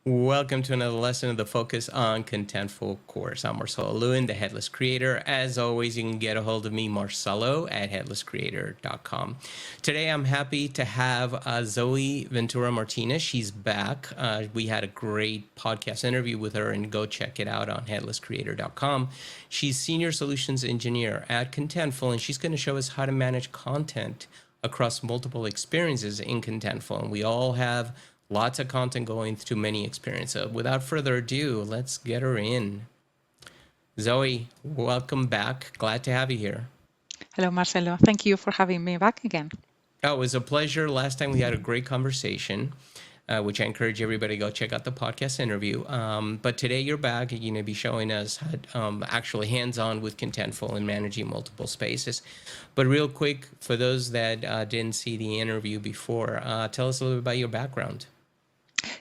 Welcome to another lesson of the Focus on Contentful course. I'm Marcelo Lewin, the Headless Creator. As always, you can get a hold of me, Marcelo, at headlesscreator.com. Today, I'm happy to have Zoe Ventura Martinez. She's back. We had a great podcast interview with her, and go check it out on headlesscreator.com. She's Senior Solutions Engineer at Contentful, and she's going to show us how to manage content across multiple experiences in Contentful. And we all have lots of content going through many experiences. So without further ado, let's get her in. Zoe, welcome back. Glad to have you here. Hello, Marcelo. Thank you for having me back again. Oh, it was a pleasure. Last time we had a great conversation, which I encourage everybody to go check out the podcast interview. But today you're back. You're going to be showing us actually hands-on with Contentful and managing multiple spaces. But real quick, for those that didn't see the interview before, tell us a little bit about your background.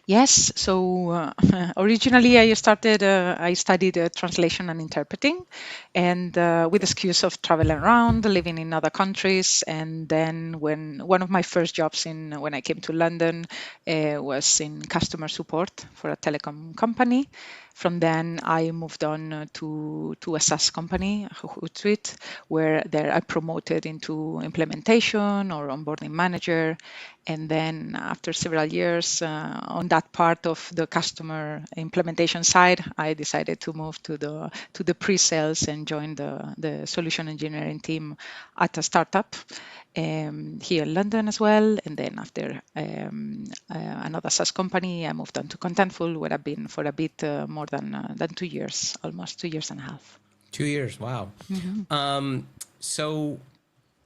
Yes, so originally I studied translation and interpreting, and with the excuse of traveling around, living in other countries. And then when one of my first jobs when I came to London was in customer support for a telecom company. From then I moved on to a SaaS company, Hootsuite, where there I promoted into implementation or onboarding manager. And then after several years on that part of the customer implementation side, I decided to move to the pre-sales and join the solution engineering team at a startup here in London as well. And then after another SaaS company, I moved on to Contentful, where I've been for a bit more than 2 years, almost 2 years and a half. 2 years, wow. Mm-hmm. So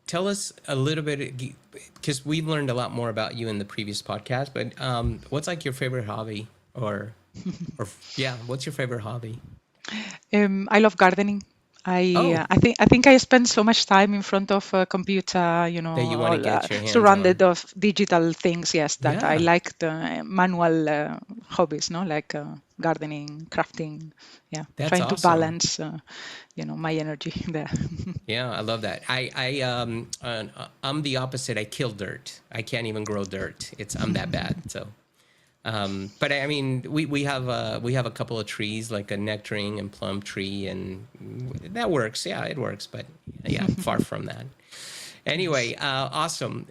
tell us a little bit, because we've learned a lot more about you in the previous podcast, but what's like your favorite hobby or what's your favorite hobby? I love gardening. I think I spend so much time in front of a computer, That you want to get your hands surrounded on. of digital things. Yes, that I Yeah. like the manual hobbies, no, like gardening, crafting. Yeah, That's trying to awesome. balance, my energy there. Yeah, I love that. I'm the opposite. I kill dirt. I can't even grow dirt. I'm that bad. So, but I mean, we have a couple of trees, like a nectarine and plum tree, and that works. Yeah, it works. But yeah, far from that. Anyway, Yes. awesome.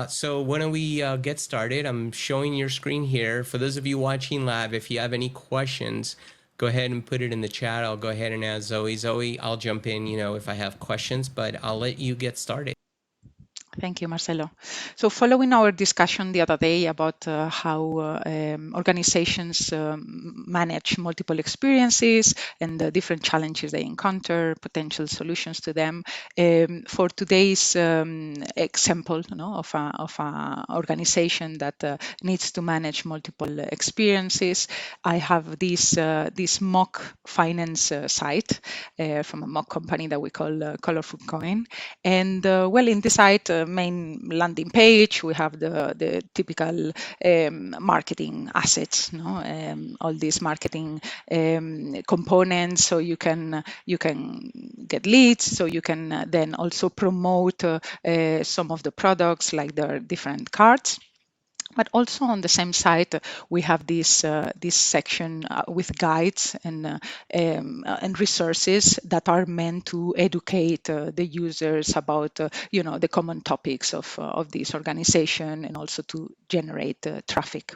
So why don't we get started? I'm showing your screen here. For those of you watching live, if you have any questions, go ahead and put it in the chat. I'll go ahead and ask Zoe. Zoe, I'll jump in, if I have questions, but I'll let you get started. Thank you, Marcelo. So, following our discussion the other day about how organizations manage multiple experiences and the different challenges they encounter, potential solutions to them, for today's example, of a organization that needs to manage multiple experiences, I have this mock finance site from a mock company that we call Colorful Coin, and well, in the site main landing page, we have the typical marketing assets, no? All these marketing components, so you can get leads, so you can then also promote some of the products, like their different cards. But also on the same site, we have this section with guides and resources that are meant to educate the users about the common topics of this organization, and also to generate traffic.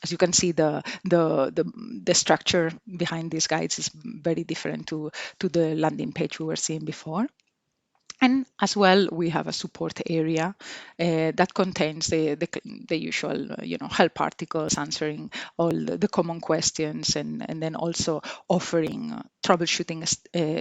As you can see, the structure behind these guides is very different to the landing page we were seeing before. And as well, we have a support area that contains the usual, help articles answering all the common questions, and then also offering troubleshooting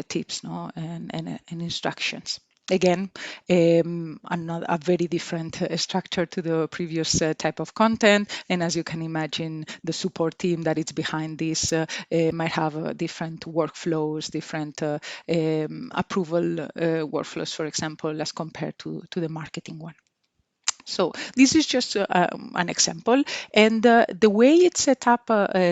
tips, no, and instructions. Again, another a very different structure to the previous type of content. And as you can imagine, the support team that is behind this might have different workflows, different approval workflows, for example, as compared to the marketing one. So this is just an example, and the way it's set up,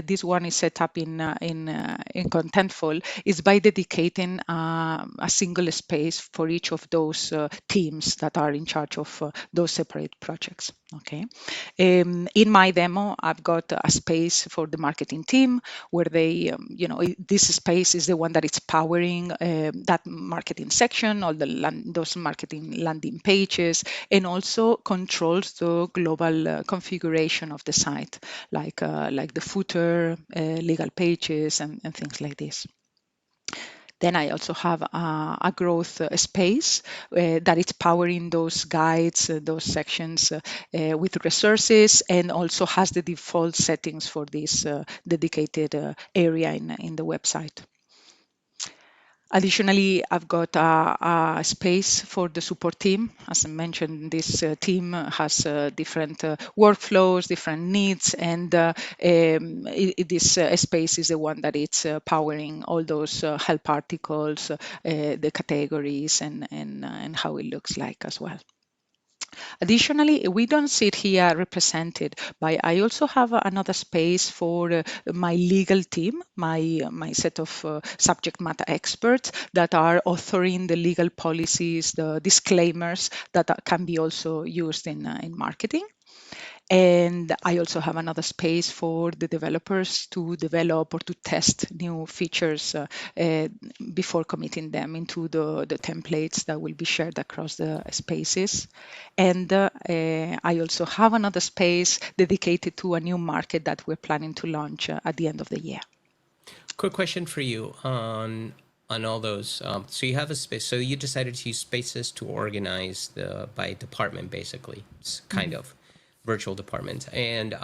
this one is set up in Contentful, is by dedicating a single space for each of those teams that are in charge of those separate projects. Okay. In my demo, I've got a space for the marketing team where they, this space is the one that is powering that marketing section, all those marketing landing pages, and also controls the global configuration of the site, like the footer, legal pages, and things like this. Then I also have a growth space that is powering those guides, those sections with resources, and also has the default settings for this dedicated area in the website. Additionally, I've got a space for the support team. As I mentioned, this team has different workflows, different needs, and this space is the one that it's powering all those help articles, the categories, and how it looks like as well. Additionally, we don't see it here represented, but I also have another space for my legal team, my set of subject matter experts that are authoring the legal policies, the disclaimers that can be also used in marketing. And I also have another space for the developers to develop or to test new features before committing them into the templates that will be shared across the spaces. And I also have another space dedicated to a new market that we're planning to launch at the end of the year. Quick question for you on all those. So you have a space. So you decided to use spaces to organize by department, basically. It's kind of virtual department. And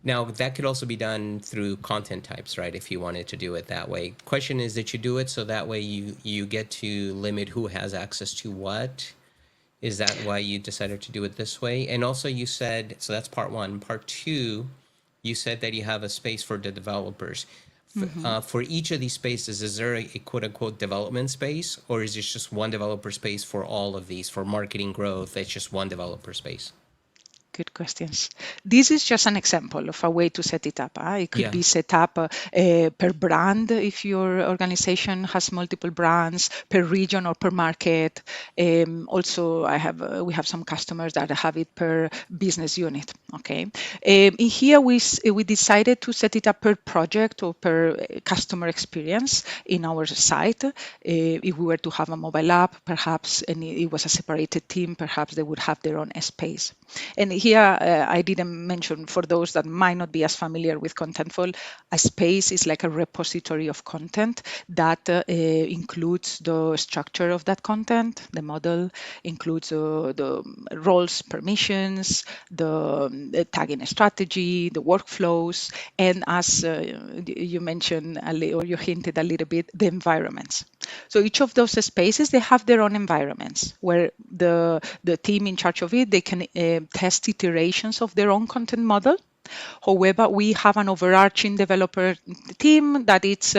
now that could also be done through content types, right? If you wanted to do it that way. Question is that you do it so that way you get to limit who has access to what. Is that why you decided to do it this way? And also you said, so that's part one. Part two, you said that you have a space for the developers. For each of these spaces, is there a quote unquote development space, or is it just one developer space for all of these? For marketing growth, it's just one developer space? Good questions. This is just an example of a way to set it up. It could Yeah. be set up per brand if your organization has multiple brands, per region or per market. Also, we have some customers that have it per business unit. Okay. In here, we decided to set it up per project or per customer experience in our site. If we were to have a mobile app, perhaps, and it was a separated team, perhaps they would have their own space. And here, I didn't mention, for those that might not be as familiar with Contentful, a space is like a repository of content that includes the structure of that content, the model, includes the roles, permissions, the tagging strategy, the workflows, and as you mentioned, or you hinted a little bit, the environments. So each of those spaces, they have their own environments where the team in charge of it, they can test iterations of their own content model. However, we have an overarching developer team that it's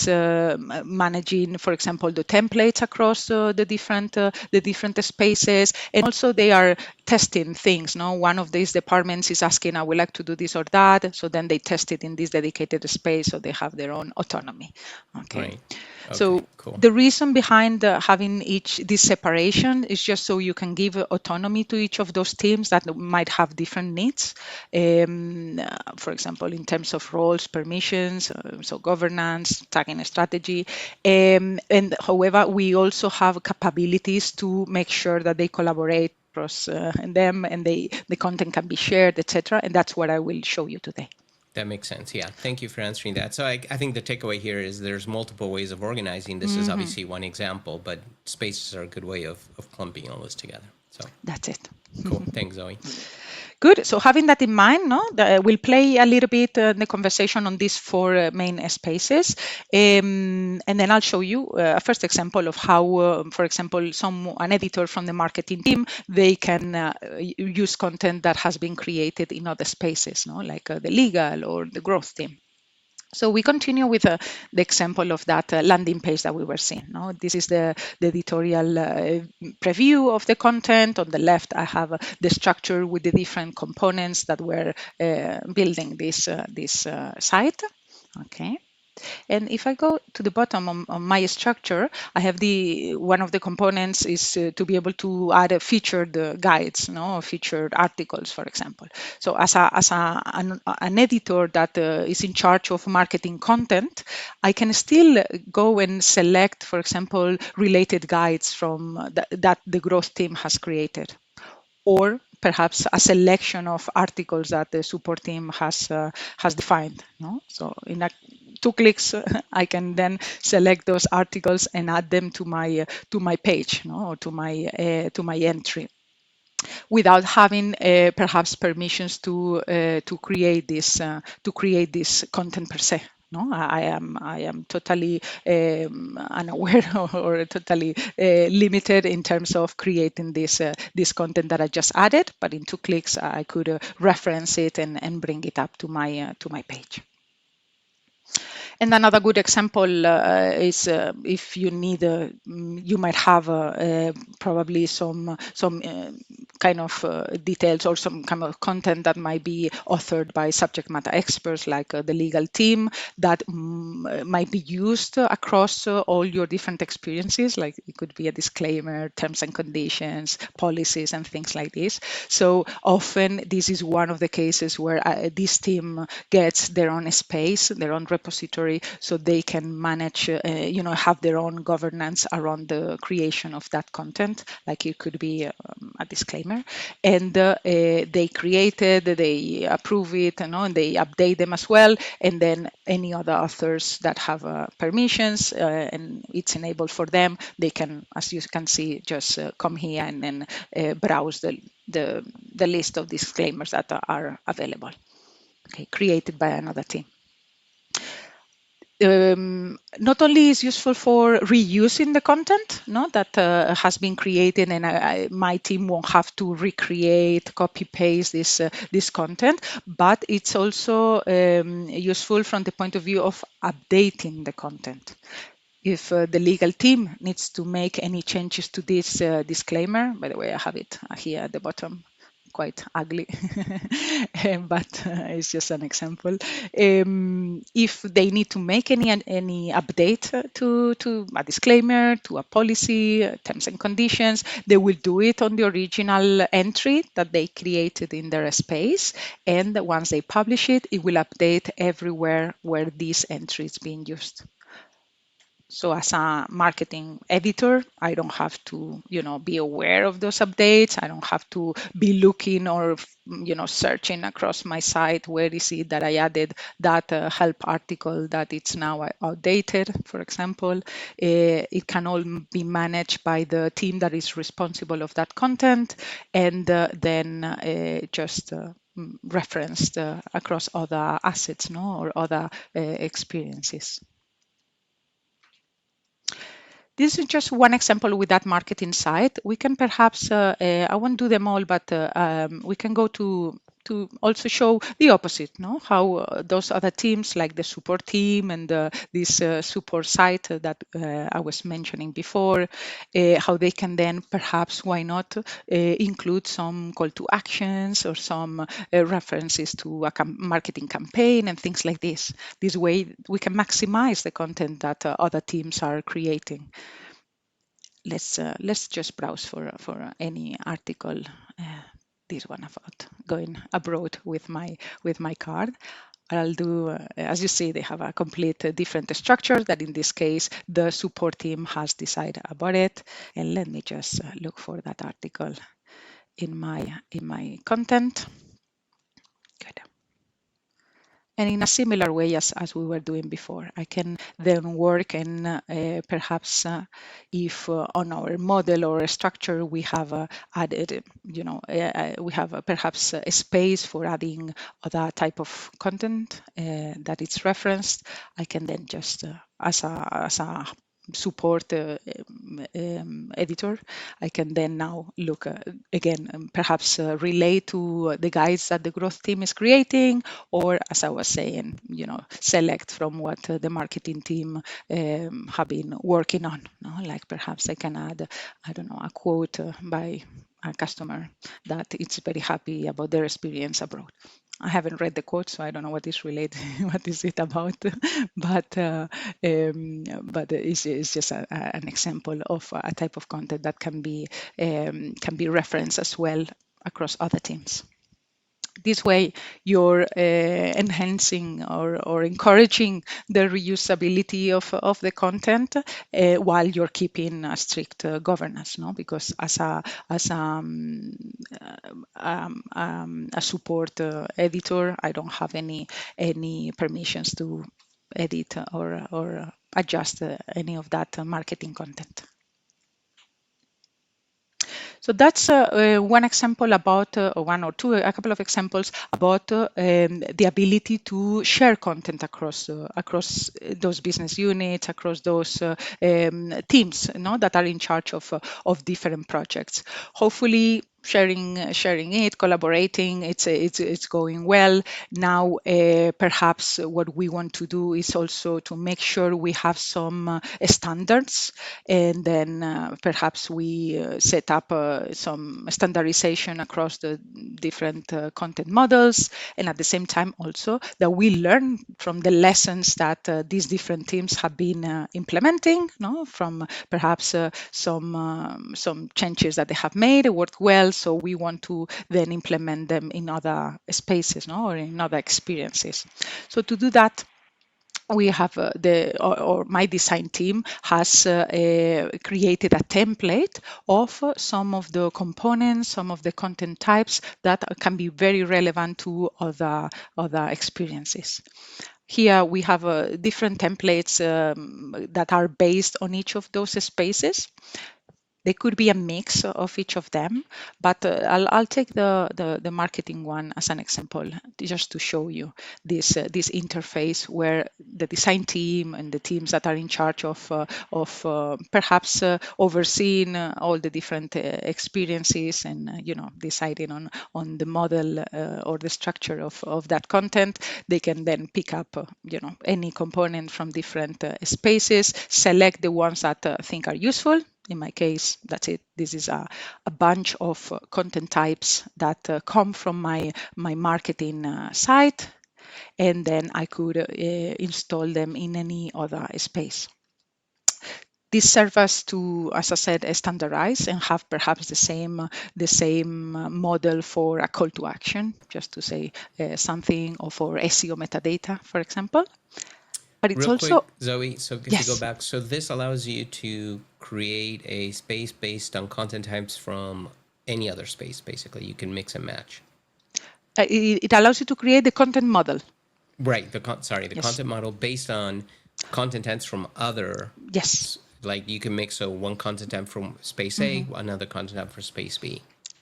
managing, for example, the templates across the different spaces, and also they are testing things. No, one of these departments is asking, "I would like to do this or that," so then they test it in this dedicated space, so they have their own autonomy. Okay. Right. Okay, so cool. the reason behind having this separation is just so you can give autonomy to each of those teams that might have different needs. For example, in terms of roles, permissions, so governance, tagging strategy. And however, we also have capabilities to make sure that they collaborate across them, and the content can be shared, etc. And that's what I will show you today. That makes sense. Yeah. Thank you for answering that. So I think the takeaway here is there's multiple ways of organizing. This is obviously one example, but spaces are a good way of clumping all this together. So that's it. Cool. Thanks, Zoe. Good. So having that in mind, we'll play a little bit the conversation on these four main spaces, and then I'll show you a first example of how, for example, an editor from the marketing team, they can use content that has been created in other spaces, like the legal or the growth team. So we continue with the example of that landing page that we were seeing. No? This is the editorial preview of the content. On the left, I have the structure with the different components that were building this site. Okay. And if I go to the bottom on my structure, I have one of the components is to be able to add a featured guides, no, featured articles, for example. So an editor that is in charge of marketing content, I can still go and select, for example, related guides from that the growth team has created, or perhaps a selection of articles that the support team has defined. No? So in 2 clicks, I can then select those articles and add them to my page, no? Or to my entry, without having perhaps permissions to create this content per se. No, I am totally unaware or totally limited in terms of creating this content that I just added. But in 2 clicks, I could reference it and bring it up to my page. And another good example is if you need, you might have probably some kind of details or some kind of content that might be authored by subject matter experts like the legal team that might be used across all your different experiences. Like it could be a disclaimer, terms and conditions, policies, and things like this. So often this is one of the cases where this team gets their own space, their own repository, so they can manage, have their own governance around the creation of that content. Like it could be a disclaimer, and they create it, they approve it, and they update them as well. And then any other authors that have permissions and it's enabled for them, they can, as you can see, just come here and then browse the list of disclaimers that are available. Okay, created by another team. Not only is useful for reusing the content, no, that has been created, and my team won't have to recreate, copy paste this content, but it's also useful from the point of view of updating the content. If the legal team needs to make any changes to this disclaimer, by the way, I have it here at the bottom, quite ugly, but it's just an example. If they need to make any update to a disclaimer, to a policy, terms and conditions, they will do it on the original entry that they created in their space. And once they publish it, it will update everywhere where this entry is being used. So as a marketing editor, I don't have to, be aware of those updates. I don't have to be looking or, searching across my site. Where is it that I added that help article that it's now outdated, for example. It can all be managed by the team that is responsible of that content, and then just referenced across other assets, or other experiences. This is just one example with that marketing site. We can perhaps, I won't do them all, but we can go to also show the opposite, no? How those other teams like the support team and this support site that I was mentioning before, how they can then perhaps, why not, include some call to actions or some references to a marketing campaign and things like this. This way we can maximize the content that other teams are creating. Let's just browse for any article. This one about going abroad with my card. I'll do, as you see, they have a complete different structure that in this case, the support team has decided about it. And let me just look for that article in my content. Good. And in a similar way as we were doing before, I can then work and perhaps if on our model or structure we have added, we have perhaps a space for adding other type of content that is referenced, I can then just as a support editor, I can then now look again, perhaps relate to the guides that the growth team is creating, or as I was saying, select from what the marketing team have been working on. No? Like perhaps I can add, I don't know, a quote by a customer that it's very happy about their experience abroad. I haven't read the quote, so I don't know what is related, what is it about, but it's just an example of a type of content that can be referenced as well across other teams. This way, you're enhancing or encouraging the reusability of the content while you're keeping a strict governance, no? Because a support editor, I don't have any permissions to edit or adjust any of that marketing content. So that's one example about, or one or two, a couple of examples about the ability to share content across those business units, across those teams, that are in charge of different projects. Hopefully, sharing it, collaborating, it's going well. Now, perhaps what we want to do is also to make sure we have some standards, and then perhaps we set up some standardization across the different content models, and at the same time also that we learn from the lessons that these different teams have been implementing, from perhaps some changes that they have made, it worked well, so we want to then implement them in other spaces, or in other experiences. So to do that, we have or my design team has created a template of some of the components, some of the content types that can be very relevant to other experiences. Here we have different templates that are based on each of those spaces. They could be a mix of each of them, but I'll take the marketing one as an example, just to show you this interface where the design team and the teams that are in charge of perhaps overseeing all the different experiences and deciding on the model or the structure of that content. They can then pick up any component from different spaces, select the ones that think are useful. In my case, that's it. This is a bunch of content types that come from my marketing site, and then I could install them in any other space. This serves us to, as I said, standardize and have perhaps the same model for a call to action, just to say something, or for SEO metadata, for example. But it's Real quick, also, Zoe, so if you go yes. back, so this allows you to create a space based on content types from any other space, basically. You can mix and match. It allows you to create the content model. Right. The Yes. content model based on content types from other. Yes. Like you can mix one content type from space A, another content type for space B.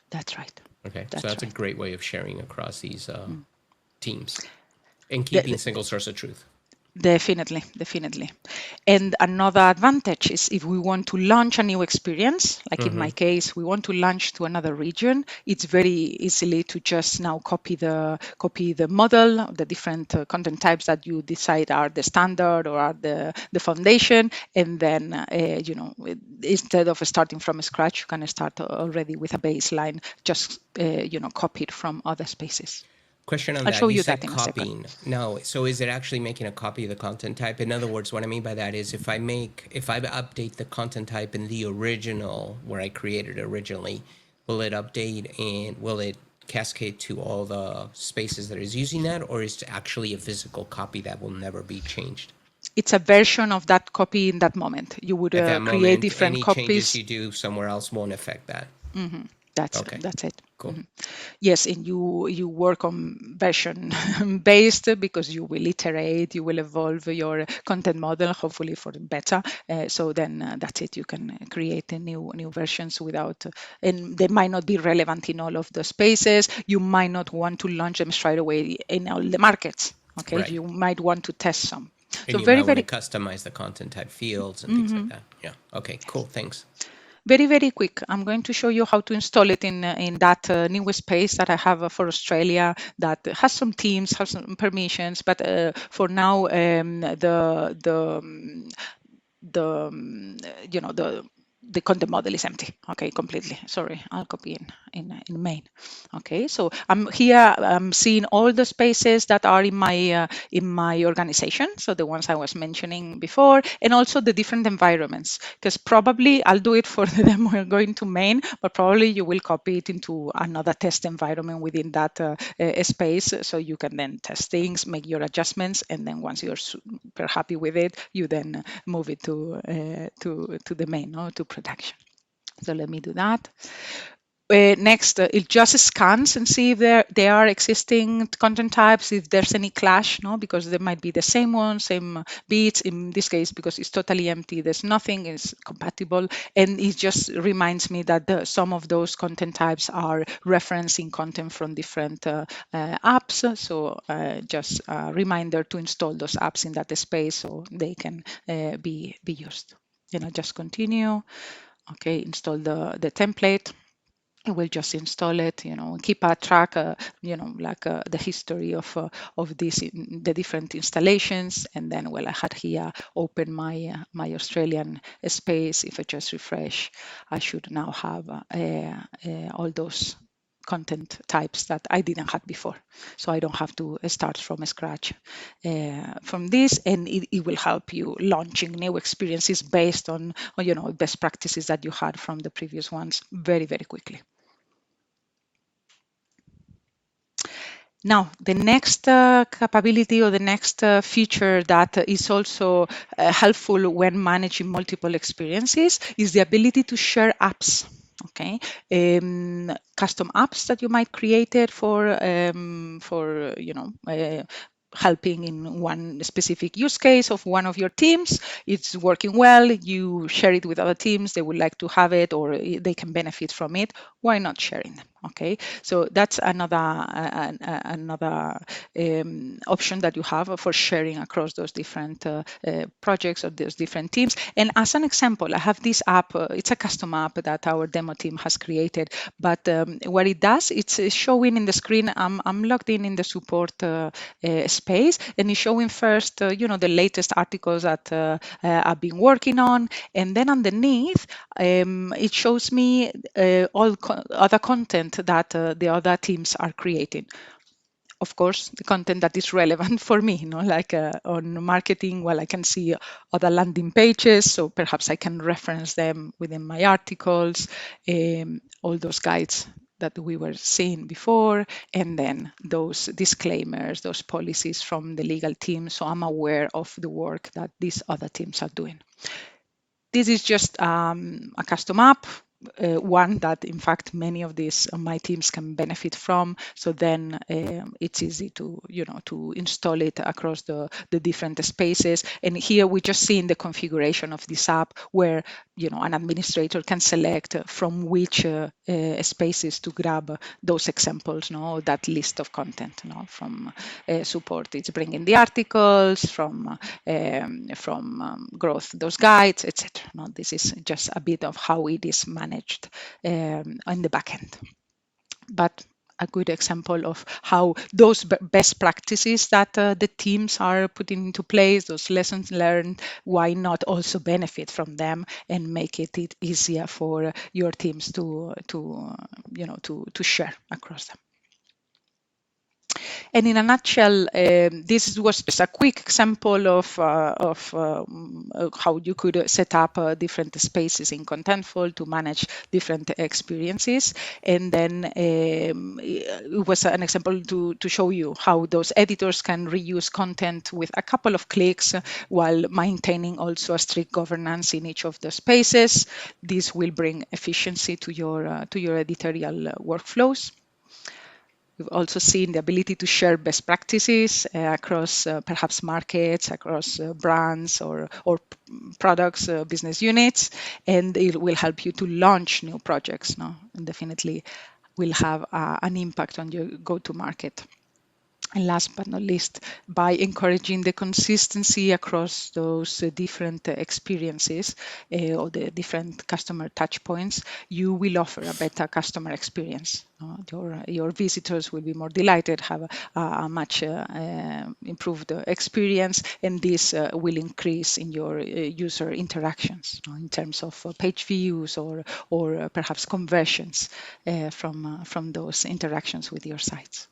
That's right. Okay. That's So that's right. a great way of sharing across these teams and The- keeping single source of truth. Definitely, definitely. And another advantage is if we want to launch a new experience, like in my case, we want to launch to another region, it's very easily to just now copy the model, the different content types that you decide are the standard or are the foundation, and then instead of starting from scratch, you can start already with a baseline, just copied from other spaces. Question on I'll that. show You you that said in a second. copying. No. So is it actually making a copy of the content type? In other words, what I mean by that is if I update the content type in the original where I created originally, will it update and will it cascade to all the spaces that is using that, or is it actually a physical copy that will never be changed? It's a version of that copy in that moment. You would At that create moment, different any changes copies. you do somewhere else won't affect that. Okay, That's it. cool. Yes, and you work on version based, because you will iterate, you will evolve your content model, hopefully for better. So then that's it. You can create a new versions without, and they might not be relevant in all of the spaces. You might not want to launch them straight away in all the markets. Okay, Right. you might want to test some. So And you might very, want to very customize the content type fields and things like that. Yeah. Okay, cool. Thanks. very, very quick. I'm going to show you how to install it in that new space that I have for Australia that has some teams, has some permissions, but for now, the the content model is empty. Okay, completely. Sorry, I'll copy in main. Okay, so I'm here. I'm seeing all the spaces that are in my organization. So the ones I was mentioning before, and also the different environments. Because probably I'll do it for the demo we're going to main, but probably you will copy it into another test environment within that space, so you can then test things, make your adjustments, and then once you're super happy with it, you then move it to the main, no, to production. So let me do that. Next, it just scans and see if there are existing content types, if there's any clash, no, because there might be the same one, same bits. In this case, because it's totally empty, there's nothing, it's compatible, and it just reminds me that some of those content types are referencing content from different apps. So just a reminder to install those apps in that space so they can be used. Just continue. Okay, install the template. It will just install it, keep a track, like the history of the different installations. And then, well, I had here open my Australian space. If I just refresh, I should now have all those content types that I didn't have before. So I don't have to start from scratch from this, and it will help you launching new experiences based on best practices that you had from the previous ones very, very quickly. Now, the next capability or the next feature that is also helpful when managing multiple experiences is the ability to share apps. Okay, custom apps that you might create it for helping in one specific use case of one of your teams. It's working well. You share it with other teams. They would like to have it, or they can benefit from it. Why not sharing them? Okay, so that's another option that you have for sharing across those different projects or those different teams. And as an example, I have this app. It's a custom app that our demo team has created. But what it does, it's showing in the screen. I'm logged in the support space, and it's showing first, the latest articles that I've been working on, and then underneath, it shows me all other content that the other teams are creating. Of course, the content that is relevant for me, like on marketing, well, I can see other landing pages, so perhaps I can reference them within my articles, all those guides that we were seeing before, and then those disclaimers, those policies from the legal team, so I'm aware of the work that these other teams are doing. This is just a custom app, one that in fact many of these my teams can benefit from. So then it's easy to to install it across the different spaces. And here we just see in the configuration of this app where an administrator can select from which spaces to grab those examples, that list of content, from support. It's bringing the articles from growth, those guides, etc. This is just a bit of how it is managed on the back end. But a good example of how those best practices that the teams are putting into place, those lessons learned, why not also benefit from them and make it easier for your teams to share across them. And in a nutshell, this was just a quick example of how you could set up different spaces in Contentful to manage different experiences. And then it was an example to show you how those editors can reuse content with a couple of clicks while maintaining also a strict governance in each of the spaces. This will bring efficiency to your editorial workflows. We've also seen the ability to share best practices across perhaps markets, across brands or products, business units, and it will help you to launch new projects. And definitely will have an impact on your go-to-market. And last but not least, by encouraging the consistency across those different experiences or the different customer touch points, you will offer a better customer experience. Your visitors will be more delighted, have a much improved experience, and this will increase in your user interactions in terms of page views or perhaps conversions from those interactions with your sites.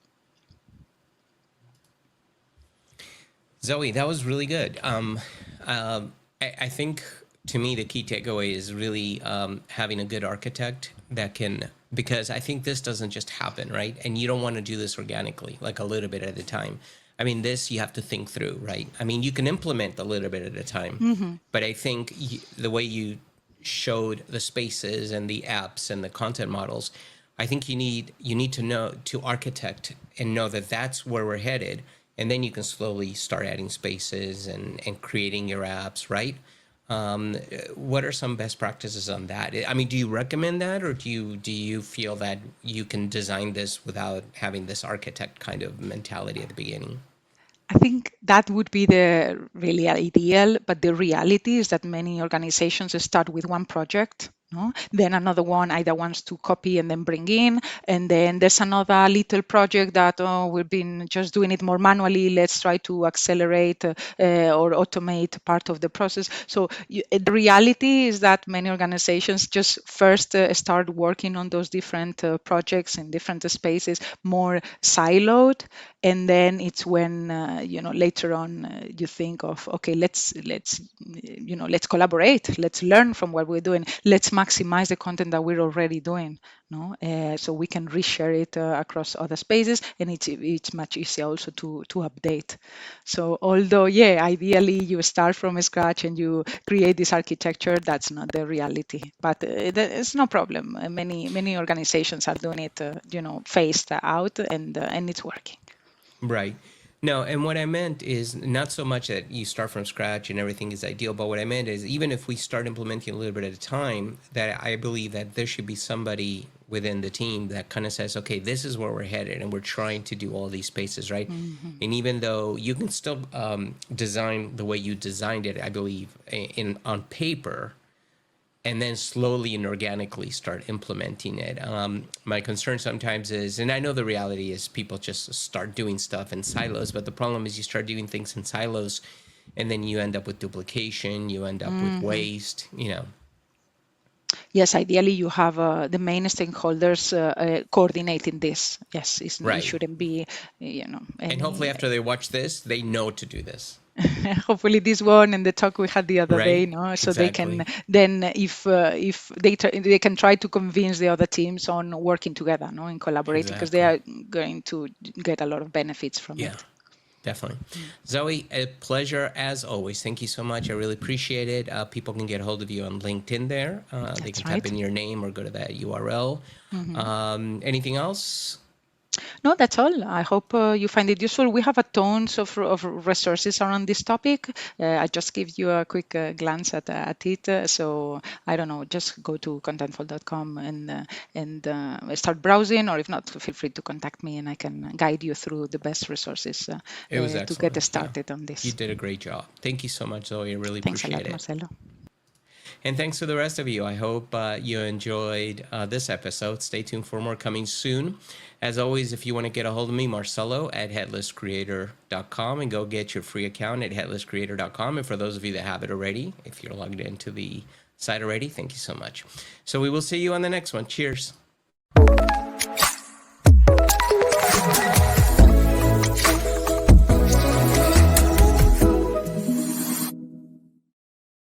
Zoe, that was really good. I think to me the key takeaway is really having a good architect that can, because I think this doesn't just happen, right? And you don't want to do this organically, like a little bit at a time. I mean, this you have to think through, right? I mean, you can implement a little bit at a time, but I think the way you showed the spaces and the apps and the content models, I think you need to know, to architect and know that that's where we're headed, and then you can slowly start adding spaces and creating your apps, right? What are some best practices on that? I mean, do you recommend that, or do you feel that you can design this without having this architect kind of mentality at the beginning? I think that would be the really ideal, but the reality is that many organizations start with one project. No? Then another one either wants to copy and then bring in, and then there's another little project that we've been just doing it more manually. Let's try to accelerate or automate part of the process. So the reality is that many organizations just first start working on those different projects in different spaces, more siloed, and then it's when later on you think of, okay, let's collaborate, let's learn from what we're doing, let's maximize the content that we're already doing, no so we can reshare it across other spaces, and it's much easier also to update. So although ideally you start from scratch and you create this architecture, that's not the reality, but it's no problem. Many organizations are doing it phased out, and it's working. Right. No, and what I meant is not so much that you start from scratch and everything is ideal, but what I meant is even if we start implementing a little bit at a time, that I believe that there should be somebody within the team that kind of says, okay, this is where we're headed and we're trying to do all these spaces, right? And even though you can still design the way you designed it, I believe, on paper, and then slowly and organically start implementing it. My concern sometimes is, and I know the reality is people just start doing stuff in silos, but the problem is you start doing things in silos and then you end up with duplication, you end up with waste, Yes, ideally you have the main stakeholders coordinating this. Yes, it Right. shouldn't be, And hopefully any. after they watch this, they know to do this. Hopefully this one and the talk we had the other day, Right? no, so they can Exactly. then, if they can try to convince the other teams on working together, no, and collaborating, because they Exactly. are going to get a lot of benefits from Yeah. it. Definitely. Zoe, a pleasure as always. Thank you so much. I really appreciate it. People can get a hold of you on LinkedIn there. They can That's type right. in your name or go to that URL. Anything else? No, that's all. I hope you find it useful. We have a tons of resources around this topic. I just give you a quick glance at it. So I don't know, just go to contentful.com and start browsing, or if not, feel free to contact me and I can guide you through the best resources It was to get excellent. Yeah. started on You this. did a great job. Thank you so much, Zoe. I really Thanks a appreciate lot, it. Marcelo. And thanks to the rest of you. I hope you enjoyed this episode. Stay tuned for more coming soon. As always, if you want to get a hold of me, Marcelo at headlesscreator.com, and go get your free account at headlesscreator.com. And for those of you that have it already, if you're logged into the site already, thank you so much. So we will see you on the next one. Cheers.